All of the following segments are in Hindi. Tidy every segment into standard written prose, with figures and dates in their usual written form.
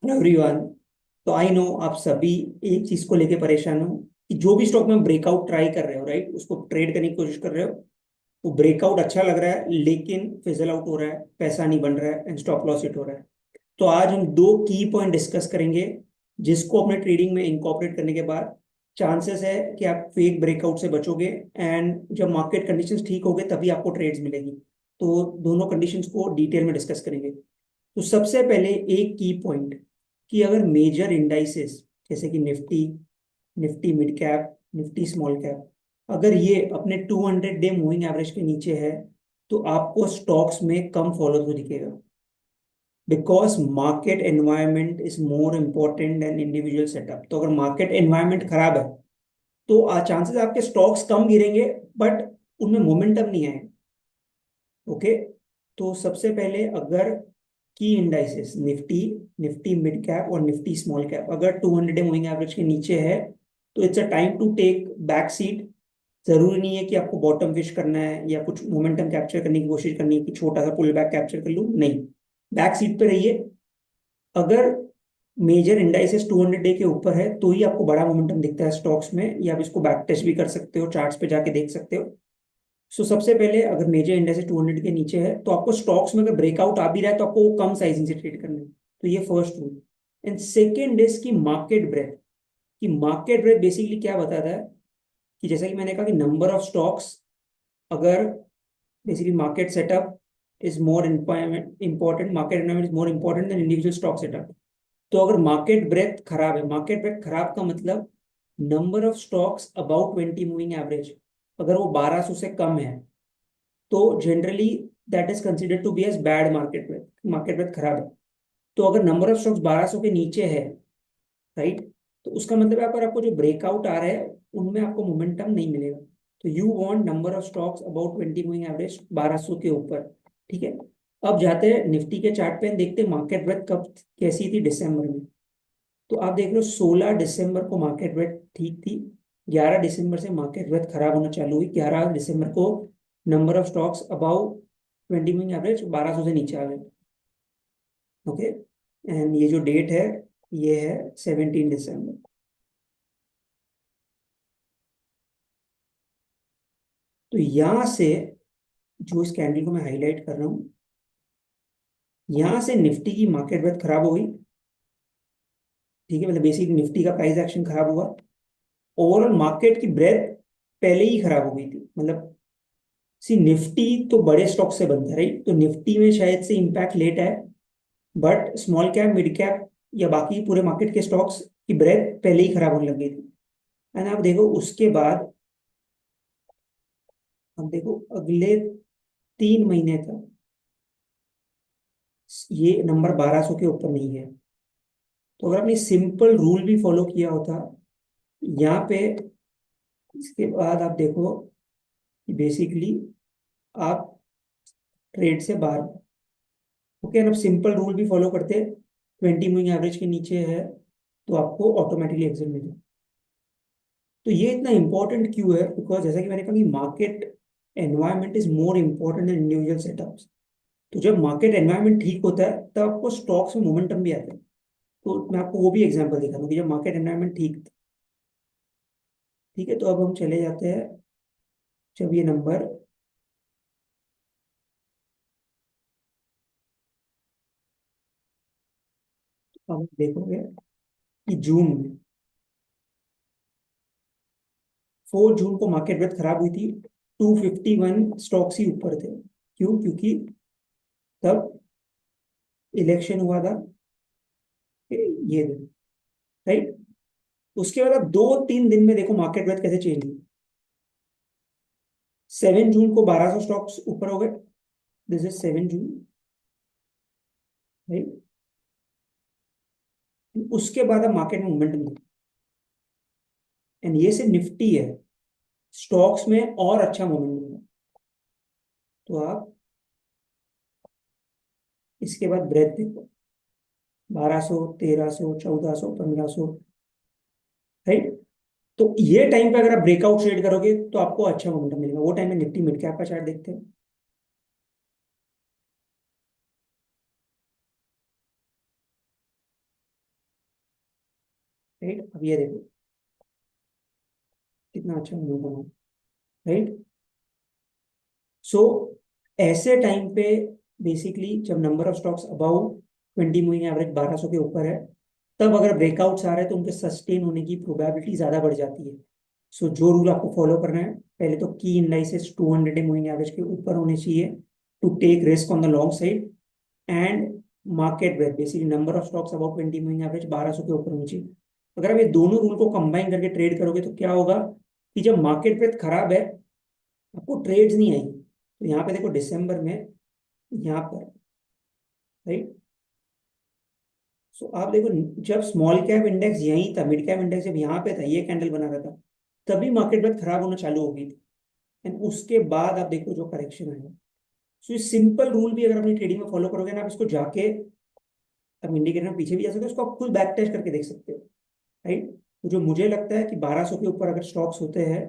एवरीवन। तो आई नो आप सभी एक चीज को लेके परेशान हो कि जो भी स्टॉक में ब्रेकआउट ट्राई कर रहे हो, राइट, उसको ट्रेड करने की कोशिश कर रहे हो। वो ब्रेकआउट अच्छा लग रहा है लेकिन फिजल आउट हो रहा है, पैसा नहीं बन रहा है एंड स्टॉप लॉस हिट हो रहा है। तो आज हम दो की पॉइंट डिस्कस करेंगे जिसको अपने ट्रेडिंग में इंकॉर्पोरेट करने के बाद चांसेस है कि आप फेक ब्रेकआउट से बचोगे एंड जब मार्केट कंडीशंस ठीक हो गए तभी आपको ट्रेड्स मिलेगी। तो दोनों कंडीशंस को डिटेल में डिस्कस करेंगे। तो सबसे पहले एक की पॉइंट कि अगर मेजर इंडाइसेस जैसे कि Nifty, Nifty mid cap, Nifty small cap, अगर ये अपने 200 डे मूविंग एवरेज के नीचे है तो आपको स्टॉक्स में कम फॉलो थ्रू दिखेगा, because market environment is more important than individual setup. तो अगर मार्केट एनवायरनमेंट खराब है तो चांसेस आपके स्टॉक्स कम गिरेंगे बट उनमें मोमेंटम नहीं आएगा। ओके। तो सबसे पहले अगर की indices Nifty, Nifty mid cap और निफ्टी स्मॉल कैप अगर 200 मूविंग एवरेज के नीचे है तो it's a time to take back seat. जरूरी नहीं है कि आपको बॉटम फिश करना है या कुछ मोमेंटम कैप्चर करने की कोशिश करनी है कि छोटा सा पुल बैक कैप्चर कर लूँ, नहीं। बैक सीट पे रहिए। अगर मेजर इंडाइसेस 200 डे के ऊपर है तो ही आपको बड़ा मोमेंटम दिखता है स्टॉक्स में, या आप इसको बैक टेस्ट भी कर सकते हो, चार्ट्स पे जाके देख सकते हो। सो सबसे पहले अगर मेजर इंडेक्स 200 के नीचे है तो आपको स्टॉक्स में अगर ब्रेकआउट आ भी रहा है तो आपको वो कम साइजिंग से ट्रेड करना है। तो ये first rule. And second is की मार्केट ब्रेथ। कि मार्केट ब्रेथ बेसिकली क्या बताता है कि जैसा कि मैंने कहा कि नंबर ऑफ स्टॉक्स, अगर basically market setup is more important, market environment is more important than individual stock setup. तो अगर मार्केट ब्रेथ खराब है, मार्केट ब्रेथ खराब का मतलब number of stocks about 20 moving average अगर वो 1200 से कम है तो generally that is considered to be as bad market breath, market breath खराब है। तो अगर नंबर ऑफ स्टॉक्स 1200 के नीचे है, राइट, तो उसका मतलब है अगर आपको जो ब्रेकआउट आ रहा है उनमें आपको मोमेंटम नहीं मिलेगा। तो you want number of stocks about 20 moving average 1200 के ऊपर। ठीक है। अब जाते हैं निफ्टी के चार्ट पे देखते हैं मार्केट ब्रेथ कब कैसी थी, दिसंबर में। तो आप देख लो 16 दिसंबर को मार्केट ब्रेथ ठीक थी। 11 दिसंबर से मार्केट ब्रेथ खराब होना चालू हुई। 11 दिसंबर को number of stocks about 20 moving average 1200 से नीचे आ गए। ओके। एंड ये जो डेट है ये है 17 दिसंबर। तो यहां से जो इस कैंडल को मैं हाईलाइट कर रहा हूँ, यहां से निफ्टी की मार्केट ब्रेथ खराब हो गई। ठीक है, मतलब बेसिक निफ्टी का प्राइस एक्शन खराब हुआ। ओवरऑल मार्केट की ब्रेथ पहले ही खराब हो गई थी। मतलब सी निफ्टी तो बड़े स्टॉक से बनता है, राइट, तो निफ्टी में शायद से इम्पैक्ट लेट है but small cap, mid cap या बाकी पूरे मार्केट के स्टॉक्स की ब्रेथ पहले ही खराब होने लग गई थी। एंड आप देखो उसके बाद, अब देखो अगले 3 महीने तक ये नंबर 1200 के ऊपर नहीं है। तो अगर आपने सिंपल रूल भी फॉलो किया होता यहाँ पे, इसके बाद आप देखो कि बेसिकली आप ट्रेड से बाहर। ओके, अब सिंपल रूल भी फॉलो करते, 20 मूविंग एवरेज के नीचे है तो आपको ऑटोमेटिकली एग्जिट मिलेगा। तो ये इतना इंपॉर्टेंट क्यों है, बिकॉज जैसा कि मैंने कहा कि market environment is more important than individual setups. तो जब मार्केट एनवायरनमेंट ठीक होता है तब आपको स्टॉक्स में मोमेंटम भी आता है। तो मैं आपको वो भी एग्जांपल दिखा दूँ कि जब मार्केट एनवायरनमेंट ठीक। ठीक है, तो अब हम चले जाते हैं। जब ये नंबर, अब आप देखोगे कि जून में 4 जून को मार्केट ब्रेथ खराब हुई थी। 251 स्टॉक्स ही ऊपर थे। क्यों? क्योंकि तब इलेक्शन हुआ था, ये दिन, राइट। उसके बाद अब 2-3 दिन में देखो मार्केट ब्रेथ कैसे चेंज हुई। 7 जून को 1200 स्टॉक्स ऊपर हो गए। This is 7 June, right. उसके बाद अब मार्केट में मोमेंटम, एंड ये सिर्फ निफ्टी है, स्टॉक्स में और अच्छा मोमेंटम है। तो आप इसके बाद ब्रेथ देखो, 1200, 1300, 1400, 1500, राइट। तो ये टाइम पे अगर आप ब्रेकआउट ट्रेड करोगे तो आपको अच्छा मोमेंटम मिलेगा। वो टाइम में निफ्टी मिड कैप का चार्ट देखते हैं। राइट। अब ये देखो कितना अच्छा मूव बना, राइट। सो ऐसे टाइम पे बेसिकली जब number of stocks about 20 moving average 1200 के ऊपर है, तब अगर ब्रेकआउट्स आ रहे हैं तो उनके सस्टेन होने की प्रोबेबिलिटी ज्यादा बढ़ जाती है। सो जो रूल आपको फॉलो करना है, पहले तो की इंडाइसेस 200 मूविंग एवरेज के ऊपर होने चाहिए to take risk on the long side, and market breath basically number of stocks about 20 moving average 1200 के ऊपर होनी चाहिए। अगर आप ये दोनों रूल को कंबाइन करके ट्रेड करोगे तो क्या होगा कि जब मार्केट ब्रेथ खराब है, आपको ट्रेड्स नहीं आएंगी। तो यहाँ पे देखो दिसंबर में यहाँ पर, राइट। सो आप देखो जब स्मॉल कैप इंडेक्स यहीं था, मिड कैप इंडेक्स जब यहाँ पे था, ये कैंडल बना रहा था, तभी मार्केट ब्रेथ खराब होना चालू हो गई थी। एंड उसके बाद आप देखो जो करेक्शन आया। सो ये सिंपल रूल भी अगर अपनी ट्रेडिंग में फॉलो करोगे ना, आप इसको जाके, अब इंडिकेटर में पीछे भी जा सकते हो, उसको आप खुद बैक टेस्ट करके देख सकते हो, राइट। तो जो मुझे लगता है कि 1200 के ऊपर अगर स्टॉक्स होते हैं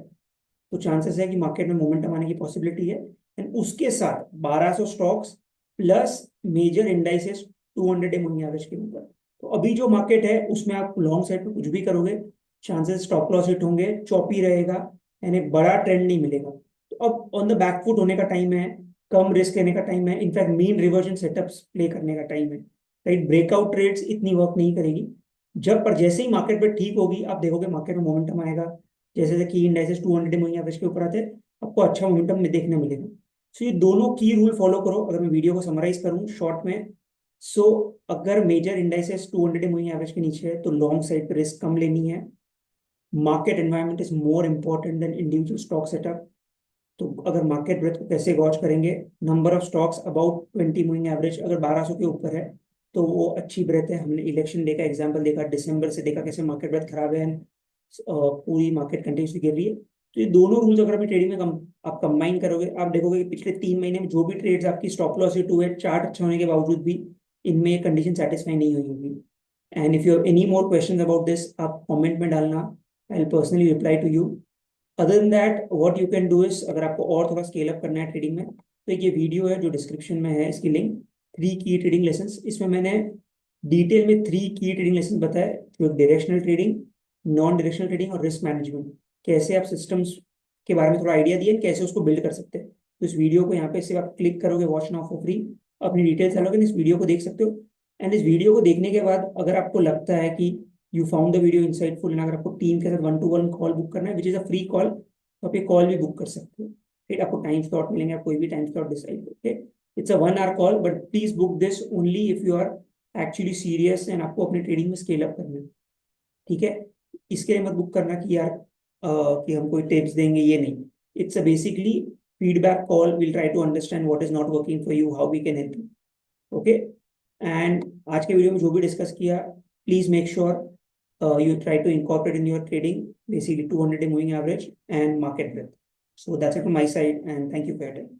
तो चांसेस है कि मार्केट में मोमेंटम आने की पॉसिबिलिटी है। एंड उसके साथ 1200 stocks plus major indices 200 day moving average के ऊपर, तो अभी जो मार्केट है उसमें आप लॉन्ग साइड पे कुछ भी करोगे, चांसेस स्टॉप लॉस हिट होंगे, चॉपी रहेगा, यानी एक बड़ा ट्रेंड नहीं मिलेगा। तो अब ऑन द बैकफुट होने का टाइम है, कम रिस्क लेने का टाइम है, in fact mean reversion setups play करने का टाइम है, राइट। ब्रेकआउट ट्रेड्स इतनी वर्क नहीं करेगी। जब पर जैसे ही मार्केट पे ठीक होगी, आप देखोगे मार्केट में मोमेंटम आएगा, जैसे जैसे की इंडाइसेस 200 मूविंग एवरेज के ऊपर आते हैं, आपको अच्छा मोमेंटम में देखने मिलेगा। सो ये दोनों की रूल फॉलो करो। अगर मैं वीडियो को समराइज करूं शॉर्ट में, सो अगर मेजर इंडाइसेस 200 मूविंग एवरेज के नीचे है तो लॉन्ग साइड पे रिस्क कम लेनी है। Market environment is more important than individual stock setup. तो अगर मार्केट ब्रेथ को कैसे गॉच करेंगे, number of stocks about 20 moving average अगर 1200 के ऊपर है तो वो अच्छी ब्रेथ है। हमने इलेक्शन डे का एग्जांपल देखा, दिसंबर से देखा कैसे मार्केट ब्रेथ खराब है, पूरी मार्केट कंटिन्यूसली गिर रही है। तो ये दोनों रूल्स अगर अपनी ट्रेडिंग में आप कंबाइन करोगे, आप देखोगे कि पिछले 3 महीने में जो भी ट्रेड्स आपकी स्टॉप लॉस हिट हुए, चार्ट अच्छा होने के बावजूद भी इनमें ये कंडीशन सेटिस्फाई नहीं हुई होगी। And if you have any more questions about this, आप कमेंट में डालना, I will personally reply to you. Other than that what you can do is, अगर आपको और थोड़ा स्केल अप करना है ट्रेडिंग में, तो एक ये वीडियो है जो डिस्क्रिप्शन में है, इसकी लिंक, 3 की ट्रेडिंग लेसन। इसमें मैंने डिटेल में 3 की ट्रेडिंग लेसन बताए, जो directional trading, non directional trading और रिस्क मैनेजमेंट, कैसे आप सिस्टम्स के बारे में थोड़ा आइडिया दिए, कैसे उसको बिल्ड कर सकते हैं। तो इस वीडियो को यहाँ पे सिर्फ आप क्लिक करोगे, वॉच नाउ फॉर फ्री, अपनी डिटेल्स डालोगे, इस वीडियो को देख सकते हो। एंड इस वीडियो को देखने के बाद अगर आपको लगता है कि you found the video insightful, and अगर आपको टीम के साथ 1-to-1 कॉल बुक करना है which is a free call, तो आप ये कॉल भी बुक कर सकते हो। फिर आपको टाइम स्लॉट मिलेंगे, आप कोई भी टाइम स्लॉट डिसाइड करके। It's a 1 hour call, but please book this only if you are actually serious and आपको अपनी ट्रेडिंग में स्केल अप करना है, ठीक है। इसके लिए मत बुक करना कि यार कि हम कोई टिप्स देंगे, ये नहीं। It's a basically feedback call, will try to understand what is not working for you, how we can help you, okay. And आज के वीडियो में जो भी डिस्कस किया, please make sure you try to incorporate in your trading basically 200 day moving average and market breadth. So that's it from my side, and thank you for your time.